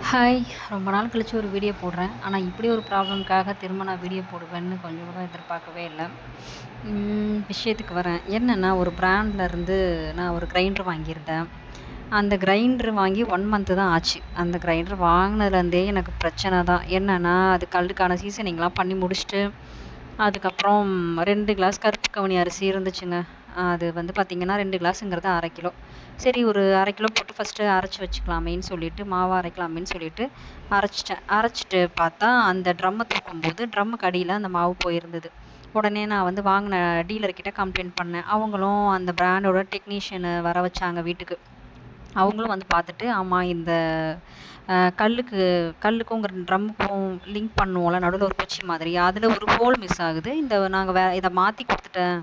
Hi! ரொம்ப நாள் கழிச்சு ஒரு வீடியோ போடுறேன். ஆனா, இப்படி ஒரு ப்ராப்ளம்க்காக திரும்ப நான் வீடியோ போடுவேன்னு கொஞ்சம் கூட எதிர்பார்க்கவே இல்ல. விஷயத்துக்கு வரேன். என்னன்னா, ஒரு பிராண்ட்லேருந்து நான் ஒரு கிரைண்டர் வாங்கியிருந்தேன். அந்த கிரைண்டர் வாங்கி 1 மந்த் தான் ஆச்சு. அந்த கிரைண்டர் வாங்கினதுலேருந்தே எனக்கு பிரச்சனை தான். என்னன்னா, அது கல்லுக்கான சீசனிங்லாம் பண்ணி முடிச்சுட்டு, அதுக்கப்புறம் 2 கிளாஸ் கருப்பு கவுனி அரிசி இருந்துச்சுங்க. அது வந்து பார்த்தீங்கன்னா, 2 கிளாஸுங்கிறது 1/2 கிலோ. சரி ஒரு 1/2 கிலோ போட்டு ஃபஸ்ட்டு அரைச்சு வச்சுக்கலாமேன்னு சொல்லிட்டு, மாவா அரைக்கலாமேன்னு சொல்லிட்டு அரைச்சுட்டேன். அரைச்சுட்டு பார்த்தா, அந்த ட்ரம்ம தூக்கும்போது ட்ரம்முக்கு அடியில அந்த மாவு போயிருந்தது. உடனே நான் வந்து வாங்குன டீலர்கிட்ட கம்ப்ளைண்ட் பண்ணேன். அவங்களும் அந்த பிராண்டோட டெக்னீஷியன வர வச்சாங்க வீட்டுக்கு. அவங்களும் வந்து பார்த்துட்டு, ஆமா இந்த கல்லுக்கும் ட்ரம்முக்கும் லிங்க் பண்ணுவோம்ல, நடுவுல ஒரு குச்சி மாதிரி, அதில ஒரு ஹோல் மிஸ் ஆகுது. நாங்க இத மாத்தி குடுத்துட்டேன்.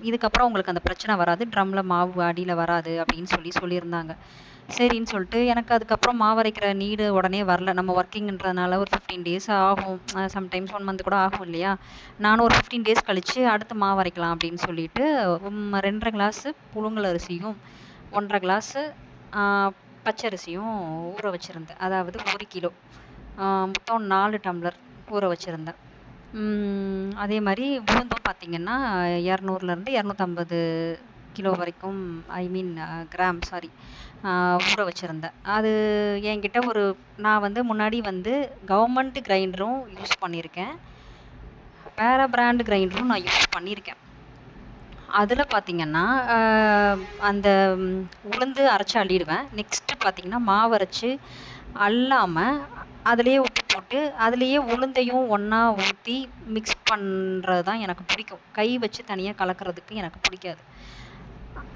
இதுக்கப்புறம் உங்களுக்கு அந்த பிரச்சனை வராது. ட்ரம்ல மாவு அடியில வராது அப்படின்னு சொல்லியிருந்தாங்க. சரின்னு சொல்லிட்டு எனக்கு அதுக்கப்புறம் மாவு அரைக்கிற நீடு உடனே வரல. நம்ம ஒர்க்கிங்ன்றதுனால ஒரு 15 டேஸ் ஆகும். சம்டைம்ஸ் 1 மந்த் கூட ஆகும் இல்லையா? நானும் ஒரு 15 டேஸ் கழிச்சு அடுத்து மாவு அரைக்கலாம் அப்படின்னு சொல்லிட்டு 2 1/2 கிளாஸு புழுங்கல் அரிசியும், 1 1/2 கிளாஸு ஆ பச்சரிசியும் ஊற வச்சிருந்தேன். அதாவது 1 கிலோ. மொத்தம் 4 டம்ளர் ஊற வச்சிருந்தேன். அதே மாரி உளுந்தும் பார்த்தீங்கன்னா, 200லேருந்து 250 கிலோ வரைக்கும் ஐ மீன் கிராம் சாரி ஊற வச்சிருந்தேன். அது என்கிட்ட நான் வந்து முன்னாடி வந்து கவர்மெண்ட் கிரைண்டரும் யூஸ் பண்ணியிருக்கேன். வேற பிராண்ட் கிரைண்டரும் நான் யூஸ் பண்ணியிருக்கேன். அதில பார்த்தீங்கன்னா, அ அந்த உளுந்து அரைச்சு அள்ளிடுவேன். நெக்ஸ்ட்டு பார்த்தீங்கன்னா, மாவு அரைச்சு அள்ளாம, அதிலேயே உப்பு போட்டு, அதிலேயே உளுந்தையும் ஒண்ணா ஊத்தி மிக்ஸ் பண்றது தான் எனக்கு பிடிக்கும். கை வச்சு தனியா கலக்கிறதுக்கு எனக்கு பிடிக்காது.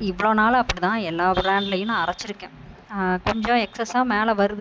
இவ்வளோ நாள் அப்படிதான் எல்லா பிராண்ட்லயும் நான் அரைச்சிருக்கேன். கொஞ்சம் எக்ஸஸா மேல வருது.